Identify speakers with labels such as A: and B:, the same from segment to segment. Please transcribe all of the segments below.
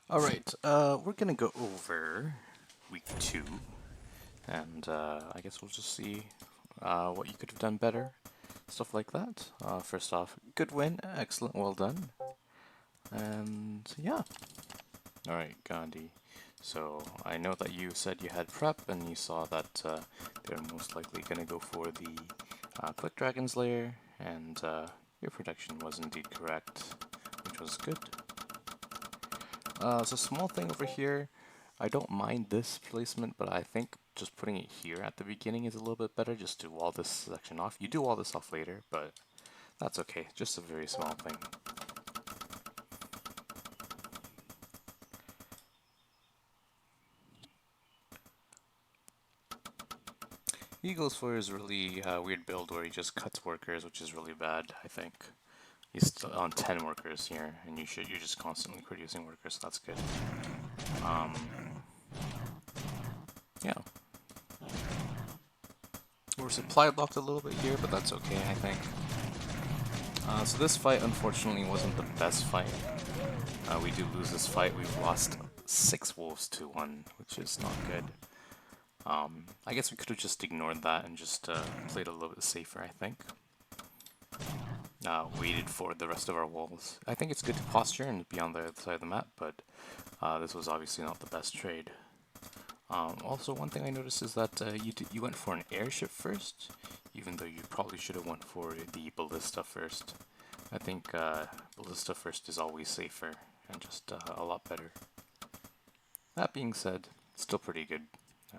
A: Alright, we're gonna go over week 2, and I guess we'll just see what you could have done better, stuff like that. First off, good win, excellent, well done, and yeah. Alright, Gandhi. So, I know that you said you had prep, and you saw that they're most likely gonna go for the Quick Dragon's Lair, and your prediction was indeed correct, which was good. So small thing over here, I don't mind this placement, but I think just putting it here at the beginning is a little bit better, just to wall this section off. You do wall this off later, but that's okay, just a very small thing. He goes for his really weird build where he just cuts workers, which is really bad, I think. He's still on 10 workers here, and you're just constantly producing workers, so that's good. Yeah. We're supply blocked a little bit here, but that's okay, I think. So this fight, unfortunately, wasn't the best fight. We do lose this fight. We've lost 6 wolves to 1, which is not good. I guess we could have just ignored that and just played a little bit safer, I think. Waited for the rest of our wolves. I think it's good to posture and be on the other side of the map, but this was obviously not the best trade. Also, one thing I noticed is that you went for an airship first, even though you probably should have went for the ballista first. I think ballista first is always safer and just a lot better. That being said, still pretty good.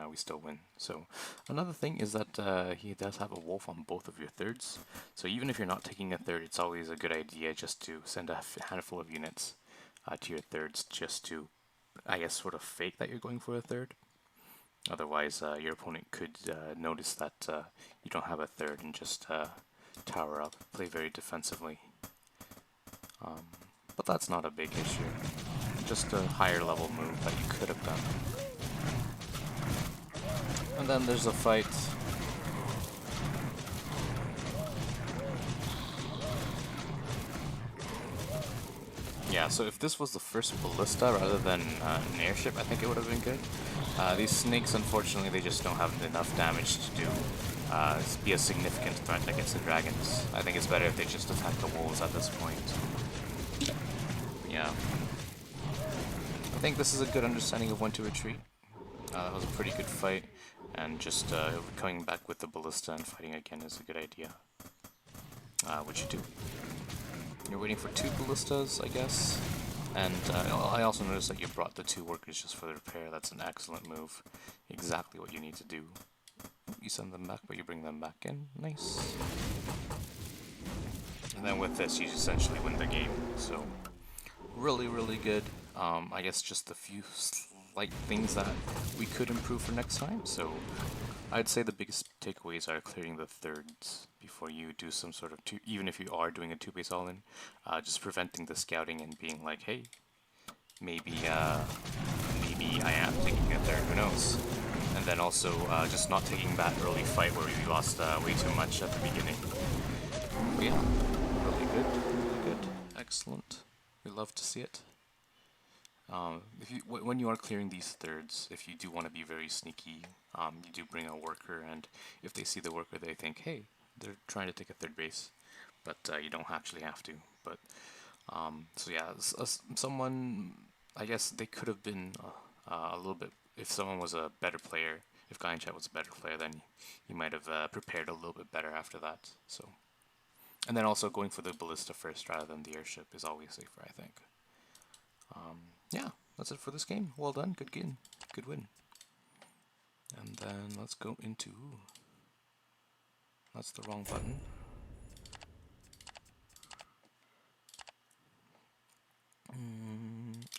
A: We still win. So another thing is that he does have a wolf on both of your thirds. So even if you're not taking a third, it's always a good idea just to send a handful of units to your thirds, just to, I guess, sort of fake that you're going for a third. Otherwise, your opponent could notice that you don't have a third and just tower up, play very defensively. But that's not a big issue. Just a higher level move that you could have done. And then there's a fight. Yeah, so if this was the first ballista rather than an airship, I think it would have been good. These snakes, unfortunately, they just don't have enough damage to do be a significant threat against the dragons. I think it's better if they just attack the wolves at this point. Yeah. I think this is a good understanding of when to retreat. That was a pretty good fight, and just coming back with the ballista and fighting again is a good idea. What you do? You're waiting for 2 ballistas, I guess. And I also noticed that you brought the 2 workers just for the repair. That's an excellent move. Exactly what you need to do. You send them back, but you bring them back in. Nice. And then with this, you essentially win the game. So, really, really good. I guess just a few slight things that we could improve for next time. So, I'd say the biggest takeaways are clearing the thirds before you do some sort of even if you are doing a 2-base all-in, just preventing the scouting and being like, hey, maybe maybe I am taking a third, who knows? And then also just not taking that early fight where we lost way too much at the beginning. But yeah, really good, excellent. We love to see it. When you are clearing these thirds, if you do want to be very sneaky, you do bring a worker, and if they see the worker, they think, hey, they're trying to take a third base, but you don't actually have to. But so yeah, someone, I guess they could have been a little bit, if someone was a better player, if Guy in Chat was a better player, then he might have prepared a little bit better after that. So, and then also going for the ballista first rather than the airship is always safer, I think. Yeah, that's it for this game. Well done, good game, good win. And then let's go into, that's the wrong button.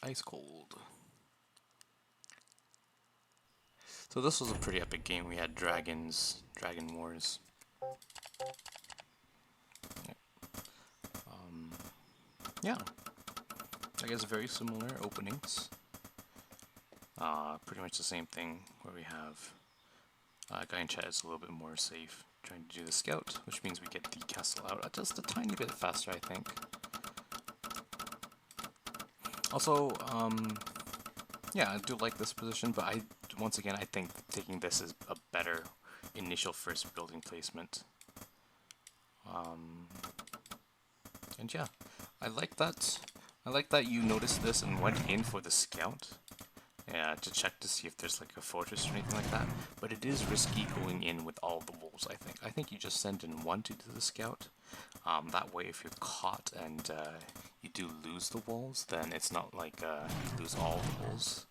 A: Ice Cold. So this was a pretty epic game. We had dragons, dragon wars. Yeah. I guess very similar openings. Pretty much the same thing where we have Guy in Chat is a little bit more safe, trying to do the scout, which means we get the castle out just a tiny bit faster, I think. Also, Yeah, I do like this position, but once again, I think taking this is a better initial first building placement. Um, and yeah, I like that. I like that you noticed this and went in for the scout. Yeah, to check to see if there's like a fortress or anything like that. But it is risky going in with all the wolves, I think. I think you just send in one to do the scout. That way, if you're caught and you do lose the wolves, then it's not like you lose all the wolves.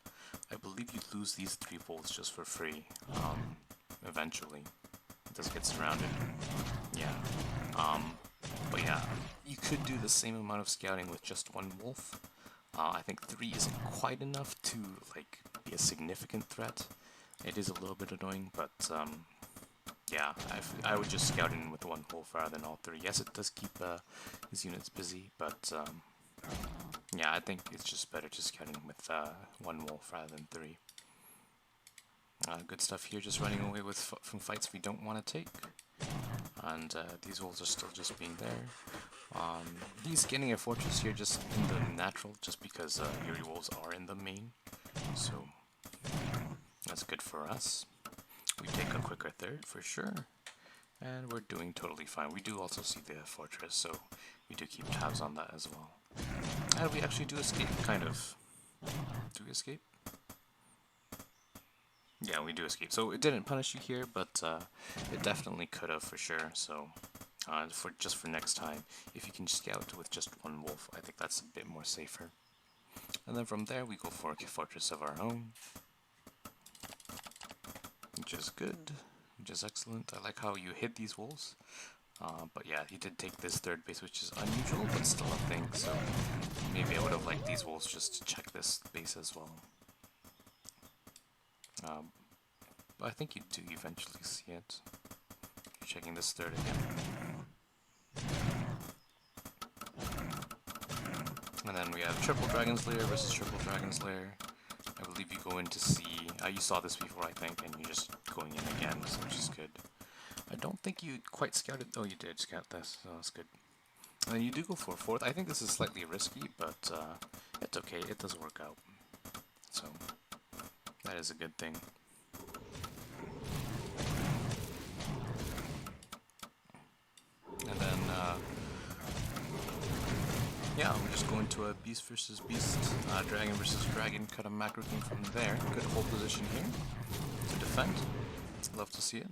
A: I believe you lose these 3 wolves just for free, eventually. It does get surrounded. Yeah. But yeah, you could do the same amount of scouting with just 1 wolf. I think 3 isn't quite enough to like be a significant threat. It is a little bit annoying, but yeah, I would just scout in with 1 wolf rather than all 3. Yes, it does keep his units busy, but yeah, I think it's just better to scout in with 1 wolf rather than 3. Good stuff here, just running away with from fights we don't want to take. And these wolves are still just being there. He's getting a fortress here just in the natural, just because your wolves are in the main. So that's good for us. We take a quicker third for sure. And we're doing totally fine. We do also see the fortress, so we do keep tabs on that as well. And we actually do escape, kind of. Do we escape? Yeah, we do escape. So it didn't punish you here, but it definitely could have for sure. So for next time, if you can scout with just 1 wolf, I think that's a bit more safer. And then from there, we go for a fortress of our own, which is good, which is excellent. I like how you hit these wolves. But yeah, he did take this 3rd base, which is unusual, but still a thing. So maybe I would have liked these wolves just to check this base as well. But I think you do eventually see it. You're checking this 3rd again. And then we have Triple Dragon's Lair versus Triple Dragon's Lair. I believe you go in to see... you saw this before, I think, and you're just going in again, so which is good. I don't think you quite scouted... Oh, you did scout this, so that's good. And then you do go for 4th. I think this is slightly risky, but it's okay. It does work out. So, that is a good thing. And then, yeah, we're just going to a beast versus beast, dragon versus dragon, cut a macro king from there. Good hold position here to defend. Love to see it.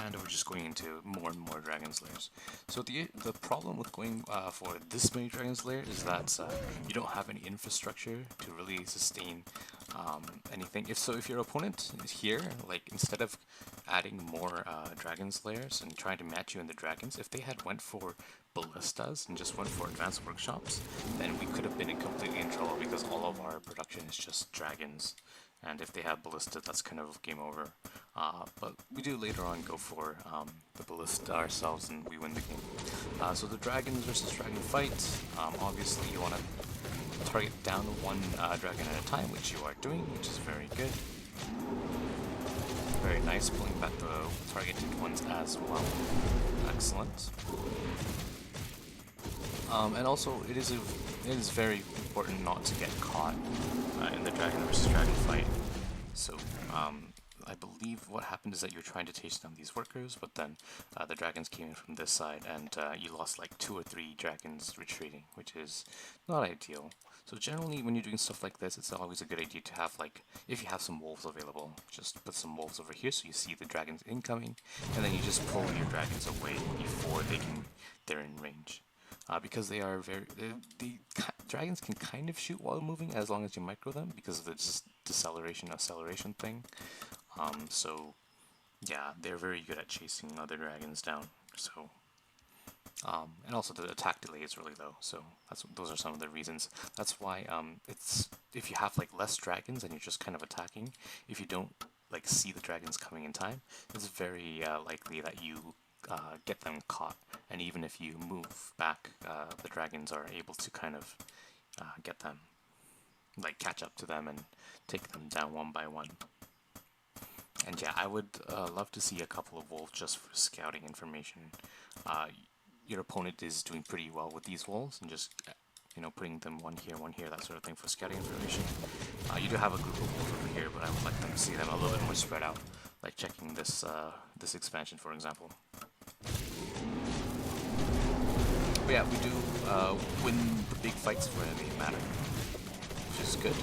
A: And we're just going into more and more Dragon's Lairs. So the problem with going for this many Dragon's Lair is that you don't have any infrastructure to really sustain anything. If your opponent is here, like instead of adding more Dragon's Lairs and trying to match you in the dragons, if they had went for ballistas and just went for advanced workshops, then we could have been completely in trouble because all of our production is just dragons. And if they have ballista, that's kind of game over. But we do later on go for the ballista ourselves and we win the game. So the dragons versus dragon fight, obviously you want to target down 1 dragon at a time, which you are doing, which is very good. Very nice, pulling back the targeted ones as well. Excellent. And also, it is very important not to get caught in the dragon versus dragon fight. So, I believe what happened is that you're trying to chase down these workers, but then the dragons came in from this side, and you lost like 2 or 3 dragons retreating, which is not ideal. So generally, when you're doing stuff like this, it's always a good idea to have, like, if you have some wolves available, just put some wolves over here so you see the dragons incoming, and then you just pull your dragons away before they're in range. Because they are the dragons can kind of shoot while moving as long as you micro them because of the deceleration acceleration thing. So yeah, they're very good at chasing other dragons down. So and also the attack delay is really low. So those are some of the reasons. That's why it's if you have like less dragons and you're just kind of attacking, if you don't like see the dragons coming in time, it's very likely that you get them caught, and even if you move back, the dragons are able to kind of get them, like catch up to them and take them down 1 by 1. And yeah, I would love to see a couple of wolves just for scouting information. Your opponent is doing pretty well with these wolves, and just you know, putting them one here, that sort of thing for scouting information. You do have a group of wolves over here, but I would like them to see them a little bit more spread out, like checking this this expansion, for example. But yeah, we do win the big fights for enemy matter, which is good.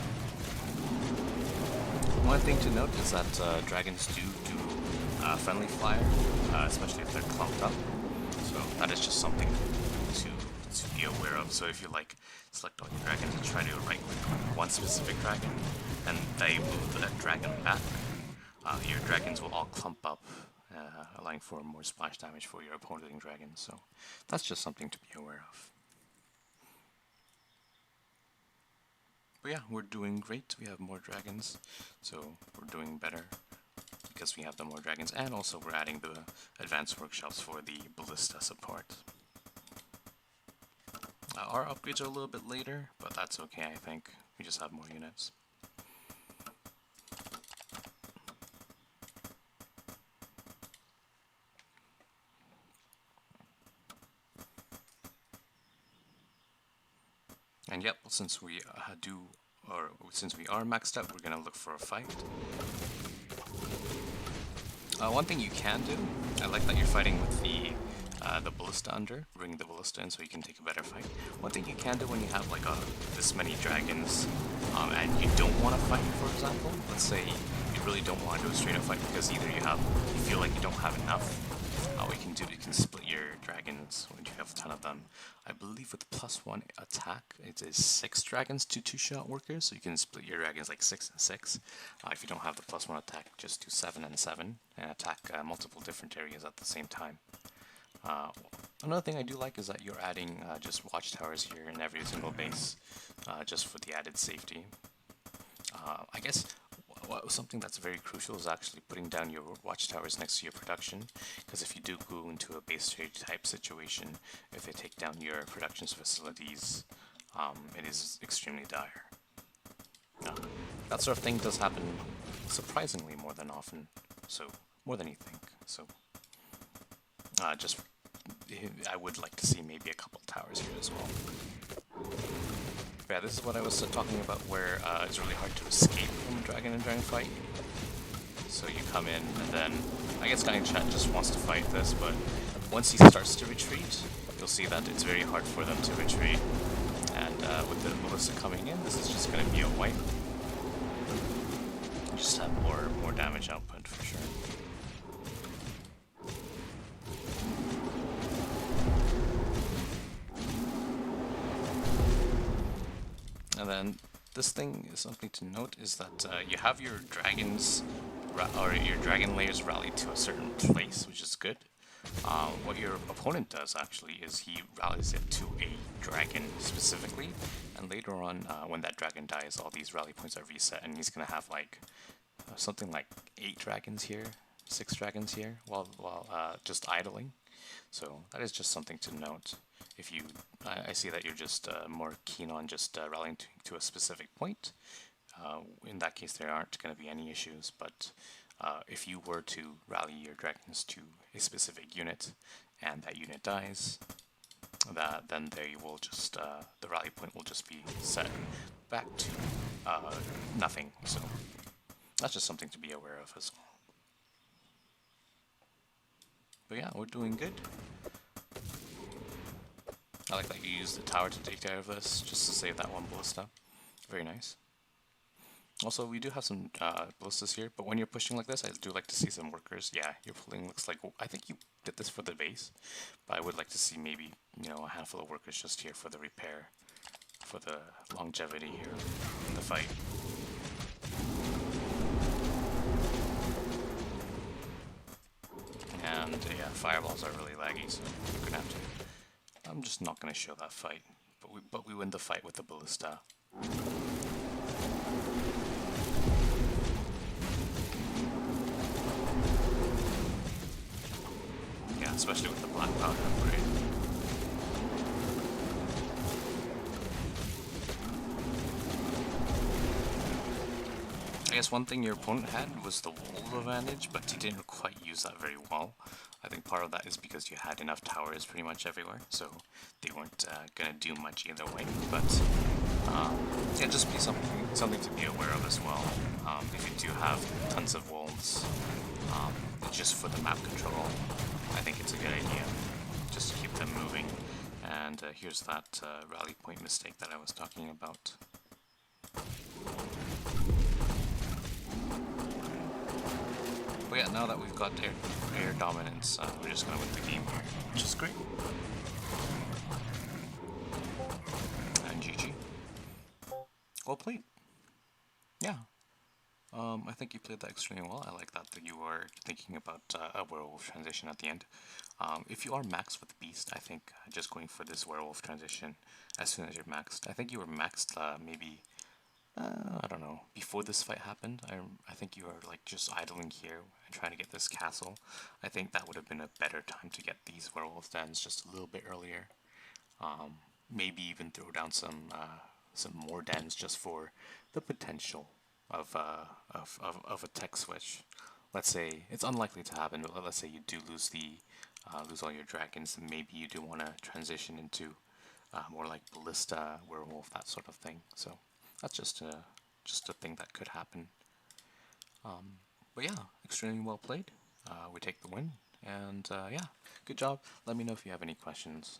A: One thing to note is that dragons do friendly fire, especially if they're clumped up. So that is just something to be aware of. So if you like select all your dragons and try to right click on one specific dragon, and they move that dragon back, your dragons will all clump up, allowing for more splash damage for your opposing dragons. So that's just something to be aware of. But yeah, we're doing great. We have more dragons, so we're doing better because we have the more dragons, and also we're adding the advanced workshops for the ballista support. Our upgrades are a little bit later, but that's okay, I think. We just have more units. And yep, since we since we are maxed out, we're gonna look for a fight. One thing you can do, I like that you're fighting with the ballista under, bring the ballista in so you can take a better fight. One thing you can do when you have like this many dragons, and you don't want to fight, for example, let's say you really don't want to do a straight up fight because either you feel like you don't have enough. What you can do, you can split your dragons when you have a ton of them. I believe with +1 attack, it is 6 dragons to 2-shot workers, so you can split your dragons like 6 and 6. If you don't have the +1 attack, just do 7 and 7 and attack multiple different areas at the same time. Another thing I do like is that you're adding just watchtowers here in every single base, just for the added safety. I guess something that's very crucial is actually putting down your watchtowers next to your production, because if you do go into a base trade type situation, if they take down your production facilities, it is extremely dire. That sort of thing does happen surprisingly more than often, so more than you think. So I would like to see maybe a couple towers here as well. Yeah, this is what I was talking about, where it's really hard to escape from a dragon and dragon fight. So you come in, and then I guess guy in chat just wants to fight this, but once he starts to retreat, you'll see that it's very hard for them to retreat. And with the ballista coming in, this is just going to be a wipe. You just have more damage output for sure. And then this thing is something to note is that you have your dragons or your dragon layers rallied to a certain place, which is good. What your opponent does actually is he rallies it to a dragon specifically, and later on when that dragon dies, all these rally points are reset, and he's gonna have like something like 8 dragons here, 6 dragons here, while just idling. So that is just something to note. If you, I see that you're just more keen on just rallying to a specific point. In that case, there aren't going to be any issues. But if you were to rally your dragons to a specific unit, and that unit dies, then they will just the rally point will just be set back to nothing. So that's just something to be aware of as well. But yeah, we're doing good. I like that you use the tower to take care of this, just to save that one ballista. Very nice. Also, we do have some ballistas here, but when you're pushing like this, I do like to see some workers. Yeah, your pulling looks like, I think you did this for the base, but I would like to see maybe, you know, a handful of workers just here for the repair, for the longevity here in the fight. And yeah, fireballs are really laggy, so we're gonna have to. I'm just not gonna show that fight, but we win the fight with the ballista. Yeah, especially with the black powder upgrade. I guess one thing your opponent had was the wall advantage, but he didn't quite use that very well. I think part of that is because you had enough towers pretty much everywhere, so they weren't gonna do much either way. But yeah, just be something to be aware of as well. If you do have tons of wolves, just for the map control, I think it's a good idea. Just to keep them moving. And here's that rally point mistake that I was talking about. But yeah, now that we've got air dominance, we're just going to win the game here, which is great. And GG. Well played. Yeah. I think you played that extremely well. I like that you were thinking about a werewolf transition at the end. If you are maxed with Beast, I think just going for this werewolf transition as soon as you're maxed. I think you were maxed maybe, I don't know, before this fight happened. I think you were like just idling here and trying to get this castle. I think that would have been a better time to get these werewolf dens just a little bit earlier. Maybe even throw down some more dens just for the potential of a tech switch. Let's say it's unlikely to happen, but let's say you do lose lose all your dragons, and maybe you do want to transition into more like ballista, werewolf, that sort of thing. So that's just a thing that could happen. But yeah, extremely well played. We take the win, and yeah, good job. Let me know if you have any questions.